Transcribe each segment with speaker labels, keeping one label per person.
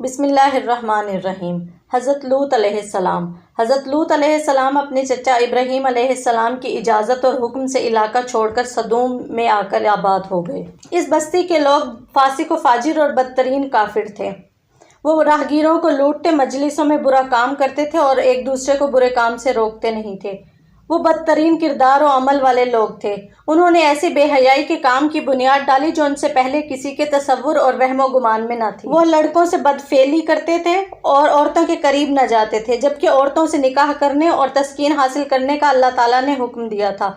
Speaker 1: بسم اللہ الرحمن الرحیم۔ حضرت لوط علیہ السلام۔ حضرت لوط علیہ السلام اپنے چچا ابراہیم علیہ السلام کی اجازت اور حکم سے علاقہ چھوڑ کر سدوم میں آ کر آباد ہو گئے۔ اس بستی کے لوگ فاسق و فاجر اور بدترین کافر تھے۔ وہ راہگیروں کو لوٹتے، مجلسوں میں برا کام کرتے تھے اور ایک دوسرے کو برے کام سے روکتے نہیں تھے۔ وہ بدترین کردار و عمل والے لوگ تھے۔ انہوں نے ایسی بے حیائی کے کام کی بنیاد ڈالی جو ان سے پہلے کسی کے تصور اور وہم و گمان میں نہ تھی۔ وہ لڑکوں سے بدفعلی کرتے تھے اور عورتوں کے قریب نہ جاتے تھے، جبکہ عورتوں سے نکاح کرنے اور تسکین حاصل کرنے کا اللہ تعالیٰ نے حکم دیا تھا۔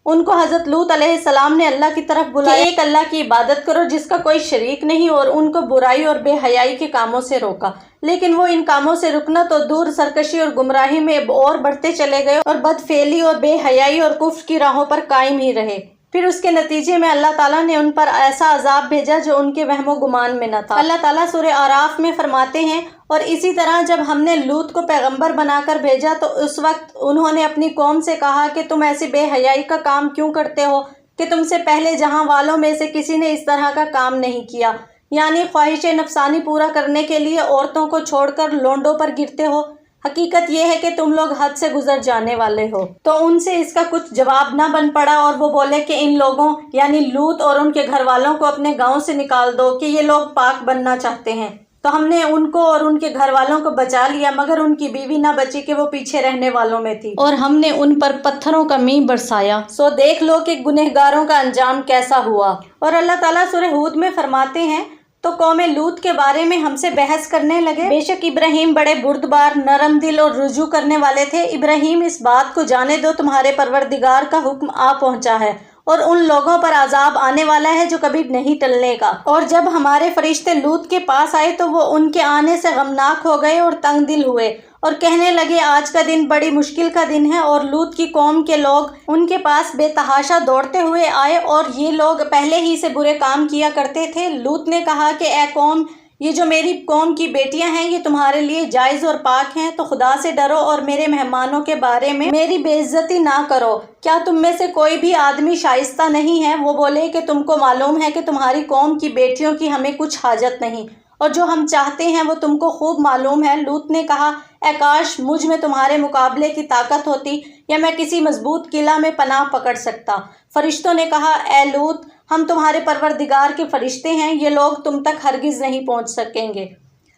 Speaker 1: ان کو حضرت لوط علیہ السلام نے اللہ کی طرف بلایا کہ ایک اللہ کی عبادت کرو جس کا کوئی شریک نہیں، اور ان کو برائی اور بے حیائی کے کاموں سے روکا۔ لیکن وہ ان کاموں سے رکنا تو دور، سرکشی اور گمراہی میں اور بڑھتے چلے گئے اور بدفعلی اور بے حیائی اور کفر کی راہوں پر قائم ہی رہے۔ پھر اس کے نتیجے میں اللہ تعالیٰ نے ان پر ایسا عذاب بھیجا جو ان کے وہم و گمان میں نہ تھا۔ اللہ تعالیٰ سورہ اعراف میں فرماتے ہیں، اور اسی طرح جب ہم نے لوط کو پیغمبر بنا کر بھیجا تو اس وقت انہوں نے اپنی قوم سے کہا کہ تم ایسی بے حیائی کا کام کیوں کرتے ہو کہ تم سے پہلے جہاں والوں میں سے کسی نے اس طرح کا کام نہیں کیا، یعنی خواہش نفسانی پورا کرنے کے لیے عورتوں کو چھوڑ کر لونڈوں پر گرتے ہو۔ حقیقت یہ ہے کہ تم لوگ حد سے گزر جانے والے ہو۔ تو ان سے اس کا کچھ جواب نہ بن پڑا اور وہ بولے کہ ان لوگوں یعنی لوط اور ان کے گھر والوں کو اپنے گاؤں سے نکال دو کہ یہ لوگ پاک بننا چاہتے ہیں۔ تو ہم نے ان کو اور ان کے گھر والوں کو بچا لیا، مگر ان کی بیوی نہ بچی کہ وہ پیچھے رہنے والوں میں تھی، اور ہم نے ان پر پتھروں کا مینہ برسایا۔ سو دیکھ لو کہ گنہگاروں کا انجام کیسا ہوا۔ اور اللہ تعالیٰ سورہ ہود میں فرماتے ہیں، تو قوم لوط کے بارے میں ہم سے بحث کرنے لگے۔ بے شک ابراہیم بڑے بردبار، نرم دل اور رجوع کرنے والے تھے۔ ابراہیم، اس بات کو جانے دو تمہارے پروردگار کا حکم آ پہنچا ہے اور ان لوگوں پر عذاب آنے والا ہے جو کبھی نہیں ٹلنے کا۔ اور جب ہمارے فرشتے لوط کے پاس آئے تو وہ ان کے آنے سے غمناک ہو گئے اور تنگ دل ہوئے اور کہنے لگے، آج کا دن بڑی مشکل کا دن ہے۔ اور لوط کی قوم کے لوگ ان کے پاس بے تحاشا دوڑتے ہوئے آئے، اور یہ لوگ پہلے ہی سے برے کام کیا کرتے تھے۔ لوط نے کہا کہ اے قوم، یہ جو میری قوم کی بیٹیاں ہیں یہ تمہارے لیے جائز اور پاک ہیں، تو خدا سے ڈرو اور میرے مہمانوں کے بارے میں میری بے عزتی نہ کرو۔ کیا تم میں سے کوئی بھی آدمی شائستہ نہیں ہے؟ وہ بولے کہ تم کو معلوم ہے کہ تمہاری قوم کی بیٹیوں کی ہمیں کچھ حاجت نہیں، اور جو ہم چاہتے ہیں وہ تم کو خوب معلوم ہے۔ لوط نے کہا، اے کاش مجھ میں تمہارے مقابلے کی طاقت ہوتی یا میں کسی مضبوط قلعہ میں پناہ پکڑ سکتا۔ فرشتوں نے کہا، اے لوط، ہم تمہارے پروردگار کے فرشتے ہیں، یہ لوگ تم تک ہرگز نہیں پہنچ سکیں گے۔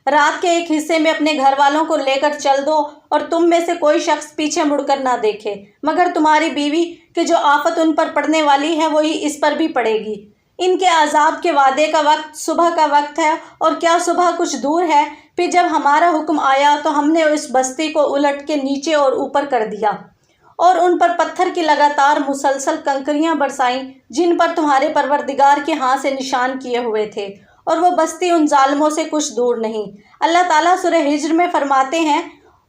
Speaker 1: رات کے ایک حصے میں اپنے گھر والوں کو لے کر چل دو اور تم میں سے کوئی شخص پیچھے مڑ کر نہ دیکھے، مگر تمہاری بیوی کہ جو آفت ان پر پڑنے والی ہے وہی اس پر بھی پڑے گی۔ ان کے عذاب کے وعدے کا وقت صبح کا وقت ہے، اور کیا صبح کچھ دور ہے؟ پھر جب ہمارا حکم آیا تو ہم نے اس بستی کو الٹ کے نیچے اور اوپر کر دیا اور ان پر پتھر کی لگاتار مسلسل کنکریاں برسائیں جن پر تمہارے پروردگار کے ہاں سے نشان کیے ہوئے تھے، اور وہ بستی ان ظالموں سے کچھ دور نہیں۔ اللہ تعالیٰ سورہ ہجر میں فرماتے ہیں،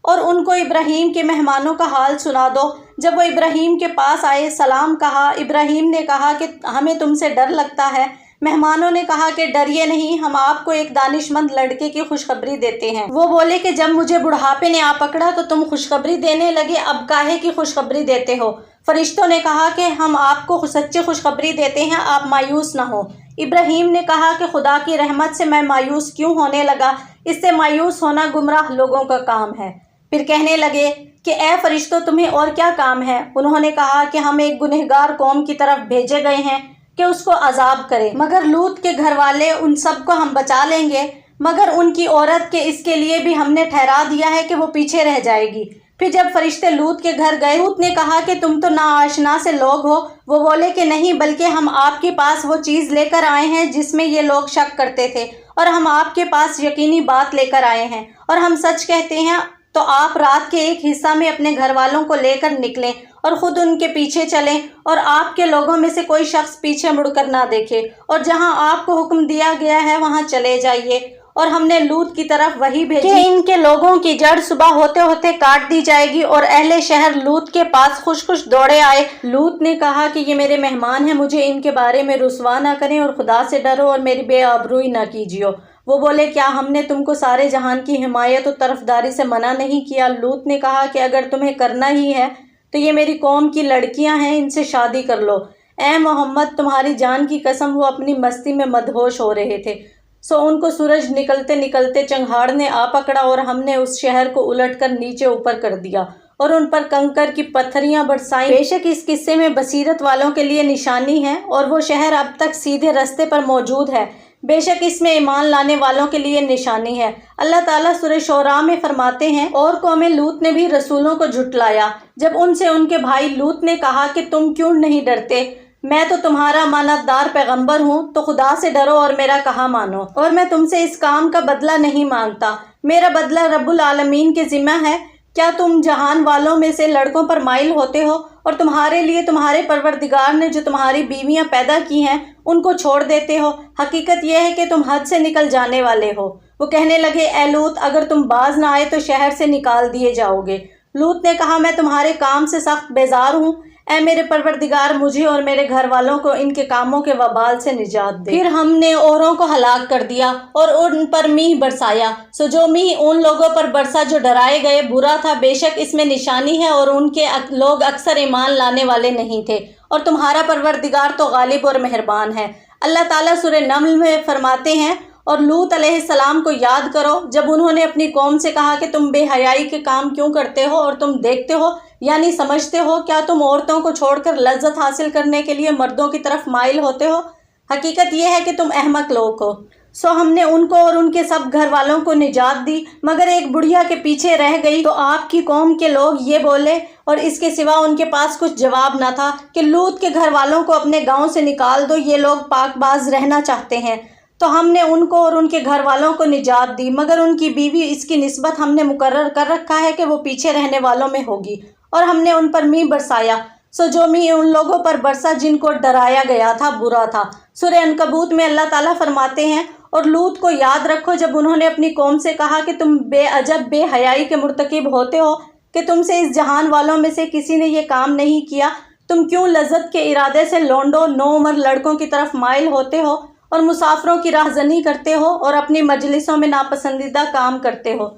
Speaker 1: اور ان کو ابراہیم کے مہمانوں کا حال سنا دو۔ جب وہ ابراہیم کے پاس آئے، سلام کہا۔ ابراہیم نے کہا کہ ہمیں تم سے ڈر لگتا ہے۔ مہمانوں نے کہا کہ ڈریے نہیں، ہم آپ کو ایک دانش مند لڑکے کی خوشخبری دیتے ہیں۔ وہ بولے کہ جب مجھے بڑھاپے نے آ پکڑا تو تم خوشخبری دینے لگے، اب کاہے کی خوشخبری دیتے ہو؟ فرشتوں نے کہا کہ ہم آپ کو سچی خوشخبری دیتے ہیں، آپ مایوس نہ ہو۔ ابراہیم نے کہا کہ خدا کی رحمت سے میں مایوس کیوں ہونے لگا؟ اس سے مایوس ہونا گمراہ لوگوں کا کام ہے۔ پھر کہنے لگے کہ اے فرشتوں، تمہیں اور کیا کام ہے؟ انہوں نے کہا کہ ہم ایک گنہگار قوم کی طرف بھیجے گئے ہیں کہ اس کو عذاب کرے، مگر لوط کے گھر والے ان سب کو ہم بچا لیں گے، مگر ان کی عورت کے اس کے لیے بھی ہم نے ٹھہرا دیا ہے کہ وہ پیچھے رہ جائے گی۔ پھر جب فرشتے لوط کے گھر گئے، لوط نے کہا کہ تم تو ناآشنا سے لوگ ہو۔ وہ بولے کہ نہیں، بلکہ ہم آپ کے پاس وہ چیز لے کر آئے ہیں جس میں یہ لوگ شک کرتے تھے، اور ہم آپ کے پاس یقینی بات لے کر آئے ہیں، اور ہم سچ کہتے ہیں۔ تو آپ رات کے ایک حصہ میں اپنے گھر والوں کو لے کر نکلیں اور خود ان کے پیچھے چلیں، اور آپ کے لوگوں میں سے کوئی شخص پیچھے مڑ کر نہ دیکھے، اور جہاں آپ کو حکم دیا گیا ہے وہاں چلے جائیے۔ اور ہم نے لوط کی طرف وحی بھیجی کہ ان کے لوگوں کی جڑ صبح ہوتے ہوتے کاٹ دی جائے گی، اور اہل شہر لوط کے پاس خوش خوش دوڑے آئے۔ لوط نے کہا کہ یہ میرے مہمان ہیں، مجھے ان کے بارے میں رسوا نہ کریں، اور خدا سے ڈرو اور میری بے آبروئی نہ کیجیو۔ وہ بولے، کیا ہم نے تم کو سارے جہان کی حمایت و طرفداری سے منع نہیں کیا؟ لوط نے کہا کہ اگر تمہیں کرنا ہی ہے تو یہ میری قوم کی لڑکیاں ہیں، ان سے شادی کر لو۔ اے محمد، تمہاری جان کی قسم وہ اپنی مستی میں مدہوش ہو رہے تھے، سو ان کو سورج نکلتے نکلتے چنگھاڑ نے آ پکڑا اور ہم نے اس شہر کو الٹ کر نیچے اوپر کر دیا اور ان پر کنکر کی پتھریاں برسائیں۔ بے شک اس قصے میں بصیرت والوں کے لیے نشانی ہے اور وہ شہر اب تک سیدھے رستے پر موجود ہے۔ بے شک اس میں ایمان لانے والوں کے لیے نشانی ہے۔ اللہ تعالیٰ سورہ شعراء میں فرماتے ہیں، اور قوم لوط نے بھی رسولوں کو جھٹلایا جب ان سے ان کے بھائی لوط نے کہا کہ تم کیوں نہیں ڈرتے؟ میں تو تمہارا امانتدار پیغمبر ہوں، تو خدا سے ڈرو اور میرا کہا مانو، اور میں تم سے اس کام کا بدلہ نہیں مانگتا، میرا بدلہ رب العالمین کے ذمہ ہے۔ کیا تم جہان والوں میں سے لڑکوں پر مائل ہوتے ہو اور تمہارے لیے تمہارے پروردگار نے جو تمہاری بیویاں پیدا کی ہیں ان کو چھوڑ دیتے ہو؟ حقیقت یہ ہے کہ تم حد سے نکل جانے والے ہو۔ وہ کہنے لگے، اے لوط، اگر تم باز نہ آئے تو شہر سے نکال دیے جاؤ گے۔ لوط نے کہا، میں تمہارے کام سے سخت بیزار ہوں، اے میرے پروردگار مجھے اور میرے گھر والوں کو ان کے کاموں کے وبال سے نجات دے۔ پھر ہم نے اوروں کو ہلاک کر دیا اور ان پر میہ برسایا، سو جو میہ ان لوگوں پر برسا جو ڈرائے گئے برا تھا۔ بے شک اس میں نشانی ہے اور ان کے لوگ اکثر ایمان لانے والے نہیں تھے، اور تمہارا پروردگار تو غالب اور مہربان ہے۔ اللہ تعالیٰ سورہ نمل میں فرماتے ہیں، اور لوط علیہ السلام کو یاد کرو جب انہوں نے اپنی قوم سے کہا کہ تم بے حیائی کے کام کیوں کرتے ہو اور تم دیکھتے ہو یعنی سمجھتے ہو، کیا تم عورتوں کو چھوڑ کر لذت حاصل کرنے کے لیے مردوں کی طرف مائل ہوتے ہو؟ حقیقت یہ ہے کہ تم احمق لوگ ہو۔ سو ہم نے ان کو اور ان کے سب گھر والوں کو نجات دی، مگر ایک بڑھیا کے پیچھے رہ گئی۔ تو آپ کی قوم کے لوگ یہ بولے اور اس کے سوا ان کے پاس کچھ جواب نہ تھا کہ لوط کے گھر والوں کو اپنے گاؤں سے نکال دو، یہ لوگ پاک باز رہنا چاہتے ہیں۔ تو ہم نے ان کو اور ان کے گھر والوں کو نجات دی، مگر ان کی بیوی اس کی نسبت ہم نے مقرر کر رکھا ہے کہ وہ پیچھے رہنے والوں میں ہوگی، اور ہم نے ان پر میہ برسایا، سو جو میہ ان لوگوں پر برسا جن کو ڈرایا گیا تھا برا تھا۔ سورہ عنکبوت میں اللہ تعالیٰ فرماتے ہیں، اور لوط کو یاد رکھو جب انہوں نے اپنی قوم سے کہا کہ تم بے عجب بے حیائی کے مرتکب ہوتے ہو کہ تم سے اس جہان والوں میں سے کسی نے یہ کام نہیں کیا، تم کیوں لذت کے ارادے سے لونڈوں نو عمر لڑکوں کی طرف مائل ہوتے ہو اور مسافروں کی راہزنی کرتے ہو اور اپنی مجلسوں میں ناپسندیدہ کام کرتے ہو؟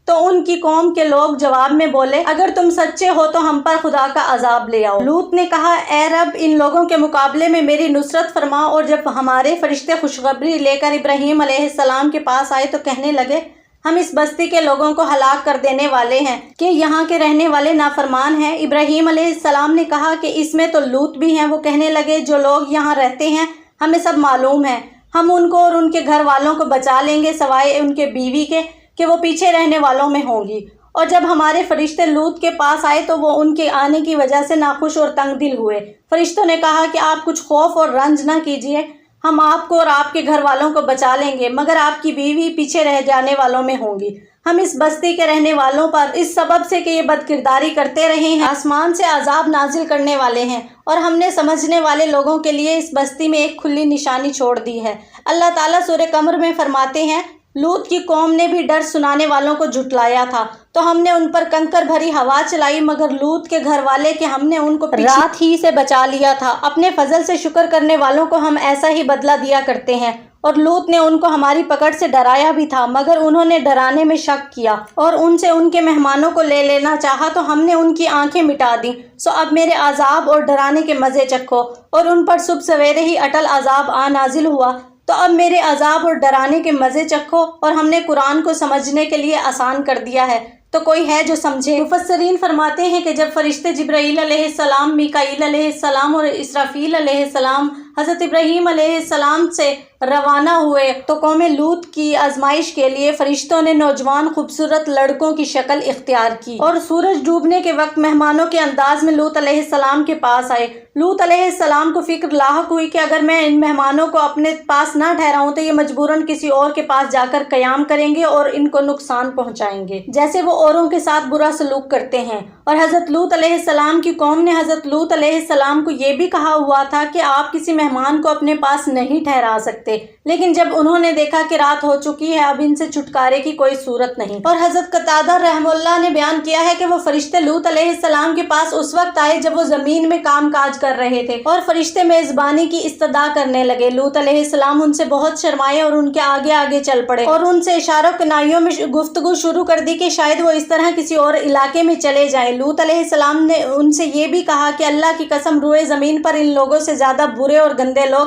Speaker 1: تو ان کی قوم کے لوگ جواب میں بولے، اگر تم سچے ہو تو ہم پر خدا کا عذاب لے آؤ۔ لوط نے کہا، اے رب، ان لوگوں کے مقابلے میں میری نصرت فرما۔ اور جب ہمارے فرشتے خوشخبری لے کر ابراہیم علیہ السلام کے پاس آئے تو کہنے لگے، ہم اس بستی کے لوگوں کو ہلاک کر دینے والے ہیں کہ یہاں کے رہنے والے نافرمان ہیں۔ ابراہیم علیہ السلام نے کہا کہ اس میں تو لوط بھی ہیں۔ وہ کہنے لگے، جو لوگ یہاں رہتے ہیں ہمیں سب معلوم ہے، ہم ان کو اور ان کے گھر والوں کو بچا لیں گے سوائے ان کے بیوی کے کہ وہ پیچھے رہنے والوں میں ہوں گی۔ اور جب ہمارے فرشتے لوط کے پاس آئے تو وہ ان کے آنے کی وجہ سے ناخوش اور تنگ دل ہوئے۔ فرشتوں نے کہا کہ آپ کچھ خوف اور رنج نہ کیجیے، ہم آپ کو اور آپ کے گھر والوں کو بچا لیں گے، مگر آپ کی بیوی پیچھے رہ جانے والوں میں ہوں گی۔ ہم اس بستی کے رہنے والوں پر اس سبب سے کہ یہ بدکرداری کرتے رہے ہیں آسمان سے عذاب نازل کرنے والے ہیں، اور ہم نے سمجھنے والے لوگوں کے لیے اس بستی میں ایک کھلی نشانی چھوڑ دی ہے۔ اللہ تعالیٰ سورہ قمر میں فرماتے ہیں، لوط کی قوم نے بھی ڈر سنانے والوں کو جھٹلایا تھا تو ہم نے ان پر کنکر بھری ہوا چلائی، مگر لوط کے گھر والے کہ ہم نے ان کو رات ہی سے بچا لیا تھا۔ اپنے فضل سے شکر کرنے والوں کو ہم ایسا ہی بدلہ دیا کرتے ہیں۔ اور لوط نے ان کو ہماری پکڑ سے ڈرایا بھی تھا، مگر انہوں نے ڈرانے میں شک کیا اور ان سے ان کے مہمانوں کو لے لینا چاہا تو ہم نے ان کی آنکھیں مٹا دیں۔ سو اب میرے عذاب اور ڈرانے کے مزے چکھو۔ اور ان پر صبح سویرے ہی اٹل عذاب نازل ہوا، تو اب میرے عذاب اور ڈرانے کے مزے چکھو۔ اور ہم نے قرآن کو سمجھنے کے لیے آسان کر دیا ہے، تو کوئی ہے جو سمجھے؟ مفسرین فرماتے ہیں کہ جب فرشتے جبرائیل علیہ السلام، میکائیل علیہ السلام اور اسرافیل علیہ السلام حضرت ابراہیم علیہ السلام سے روانہ ہوئے تو قوم لوط کی آزمائش کے لیے فرشتوں نے نوجوان خوبصورت لڑکوں کی شکل اختیار کی اور سورج ڈوبنے کے وقت مہمانوں کے انداز میں لوط علیہ السلام کے پاس آئے۔ لوط علیہ السلام کو فکر لاحق ہوئی کہ اگر میں ان مہمانوں کو اپنے پاس نہ ٹھہراؤں تو یہ مجبوراً کسی اور کے پاس جا کر قیام کریں گے اور ان کو نقصان پہنچائیں گے، جیسے وہ اوروں کے ساتھ برا سلوک کرتے ہیں۔ اور حضرت لوط علیہ السلام کی قوم نے حضرت لوط علیہ السلام کو یہ بھی کہا ہوا تھا کہ آپ کسی مہمان کو اپنے پاس نہیں ٹھہرا سکتے، لیکن جب انہوں نے دیکھا کہ رات ہو چکی ہے اب ان سے چھٹکارے کی کوئی صورت نہیں۔ اور حضرت قتادہ رحمہ اللہ نے بیان کیا ہے کہ وہ فرشتے لوط علیہ السلام کے پاس اس وقت آئے جب وہ زمین میں کام کاج کر رہے تھے اور فرشتے میزبانی کی استدعا کرنے لگے۔ لوط علیہ السلام ان سے بہت شرمائے اور ان کے آگے آگے چل پڑے اور ان سے اشاروں کنائیوں میں گفتگو شروع کر دی کہ شاید وہ اس طرح کسی اور علاقے میں چلے جائیں۔ لوط علیہ السلام نے ان سے یہ بھی کہا کہ اللہ کی قسم روئے زمین پر ان لوگوں سے زیادہ برے اور گندے لوگ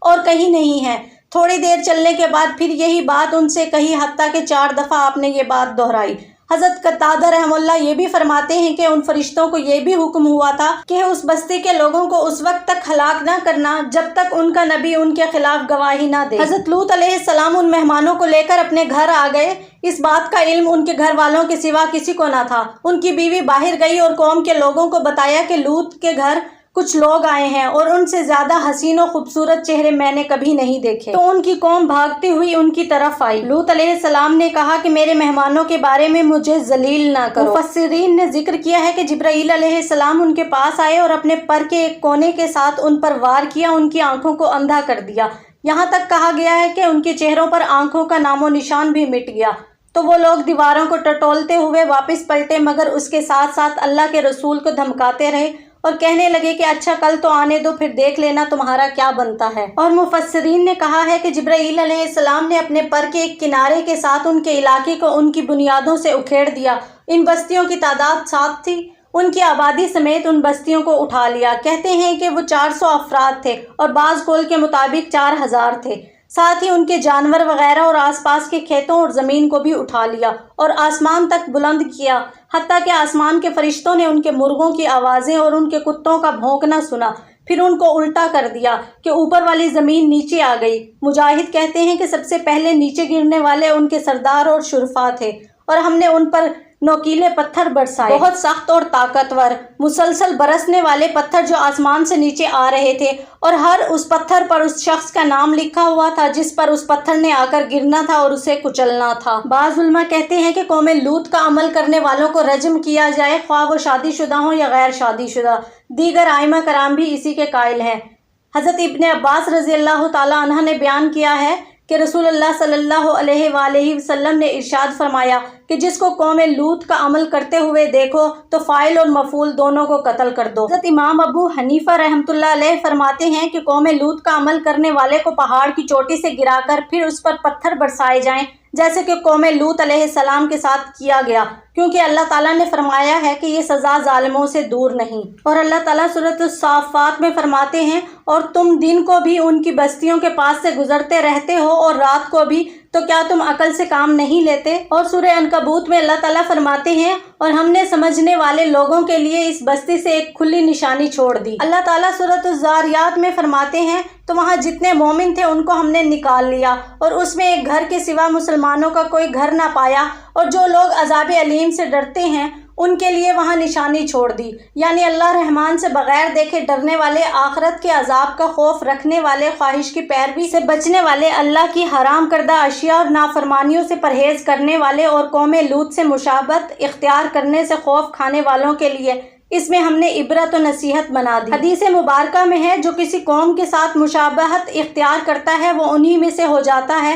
Speaker 1: اور کہیں نہیں ہیں۔ تھوڑی دیر چلنے کے بعد پھر یہی بات ان سے کہی، حتیٰ کہ 4 دفعہ آپ نے یہ بات دہرائی۔ حضرت قتادہ رحمہ اللہ یہ بھی فرماتے ہیں کہ ان فرشتوں کو یہ بھی حکم ہوا تھا کہ اس بستی کے لوگوں کو اس وقت تک ہلاک نہ کرنا جب تک ان کا نبی ان کے خلاف گواہی نہ دے۔ حضرت لوط علیہ السلام ان مہمانوں کو لے کر اپنے گھر آ گئے۔ اس بات کا علم ان کے گھر والوں کے سوا کسی کو نہ تھا۔ ان کی بیوی باہر گئی اور قوم کے لوگوں کو بتایا کہ لوط کے گھر کچھ لوگ آئے ہیں اور ان سے زیادہ حسین و خوبصورت چہرے میں نے کبھی نہیں دیکھے۔ تو ان کی قوم بھاگتی ہوئی ان کی طرف آئی۔ لوط علیہ السلام نے کہا کہ میرے مہمانوں کے بارے میں مجھے ذلیل نہ کرو۔ مفسرین نے ذکر کیا ہے کہ جبرائیل علیہ السلام ان کے پاس آئے اور اپنے پر کے ایک کونے کے ساتھ ان پر وار کیا، ان کی آنکھوں کو اندھا کر دیا۔ یہاں تک کہا گیا ہے کہ ان کے چہروں پر آنکھوں کا نام و نشان بھی مٹ گیا۔ تو وہ لوگ دیواروں کو ٹٹولتے ہوئے واپس پلٹے، مگر اس کے ساتھ ساتھ اللہ کے رسول کو دھمکاتے رہے اور کہنے لگے کہ اچھا کل تو آنے دو، پھر دیکھ لینا تمہارا کیا بنتا ہے۔ اور مفسرین نے کہا ہے کہ جبرائیل علیہ السلام نے اپنے پر کے ایک کنارے کے ساتھ ان کے علاقے کو ان کی بنیادوں سے اکھیڑ دیا۔ ان بستیوں کی تعداد 7 تھی۔ ان کی آبادی سمیت ان بستیوں کو اٹھا لیا۔ کہتے ہیں کہ وہ 400 افراد تھے اور بعض قول کے مطابق 4000 تھے۔ ساتھ ہی ان کے جانور وغیرہ اور آس پاس کے کھیتوں اور زمین کو بھی اٹھا لیا اور آسمان تک بلند کیا، حتیٰ کہ آسمان کے فرشتوں نے ان کے مرغوں کی آوازیں اور ان کے کتوں کا بھونکنا سنا، پھر ان کو الٹا کر دیا کہ اوپر والی زمین نیچے آ گئی۔ مجاہد کہتے ہیں کہ سب سے پہلے نیچے گرنے والے ان کے سردار اور شرفا تھے، اور ہم نے ان پر نوکیلے پتھر برسائے، بہت سخت اور طاقتور مسلسل برسنے والے پتھر جو آسمان سے نیچے آ رہے تھے، اور ہر اس پتھر پر اس شخص کا نام لکھا ہوا تھا جس پر اس پتھر نے آ کر گرنا تھا اور اسے کچلنا تھا۔ بعض علماء کہتے ہیں کہ قوم لوط کا عمل کرنے والوں کو رجم کیا جائے، خواہ وہ شادی شدہ ہوں یا غیر شادی شدہ۔ دیگر ائمہ کرام بھی اسی کے قائل ہیں۔ حضرت ابن عباس رضی اللہ تعالیٰ عنہ نے بیان کیا ہے کہ رسول اللہ صلی اللہ علیہ وآلہ وسلم نے ارشاد فرمایا کہ جس کو قوم لوط کا عمل کرتے ہوئے دیکھو تو فاعل اور مفعول دونوں کو قتل کر دو۔ حضرت امام ابو حنیفہ رحمۃ اللہ علیہ فرماتے ہیں کہ قوم لوط کا عمل کرنے والے کو پہاڑ کی چوٹی سے گرا کر پھر اس پر پتھر برسائے جائیں، جیسے کہ قوم لوط علیہ السلام کے ساتھ کیا گیا، کیونکہ اللہ تعالیٰ نے فرمایا ہے کہ یہ سزا ظالموں سے دور نہیں۔ اور اللہ تعالیٰ سورۃ الصافات میں فرماتے ہیں، اور تم دن کو بھی ان کی بستیوں کے پاس سے گزرتے رہتے ہو اور رات کو بھی، تو کیا تم عقل سے کام نہیں لیتے؟ اور سورہ عنکبوت میں اللہ تعالیٰ فرماتے ہیں، اور ہم نے سمجھنے والے لوگوں کے لیے اس بستی سے ایک کھلی نشانی چھوڑ دی۔ اللہ تعالیٰ سورۃ الذاریات میں فرماتے ہیں، تو وہاں جتنے مومن تھے ان کو ہم نے نکال لیا اور اس میں ایک گھر کے سوا مسلمانوں کا کوئی گھر نہ پایا، اور جو لوگ عذاب علیم سے ڈرتے ہیں ان کے لیے وہاں نشانی چھوڑ دی۔ یعنی اللہ رحمان سے بغیر دیکھے ڈرنے والے، آخرت کے عذاب کا خوف رکھنے والے، خواہش کی پیروی سے بچنے والے، اللہ کی حرام کردہ اشیاء اور نافرمانیوں سے پرہیز کرنے والے، اور قوم لوط سے مشابہت اختیار کرنے سے خوف کھانے والوں کے لیے اس میں ہم نے عبرت و نصیحت بنا دی۔ حدیث مبارکہ میں ہے، جو کسی قوم کے ساتھ مشابہت اختیار کرتا ہے وہ انہی میں سے ہو جاتا ہے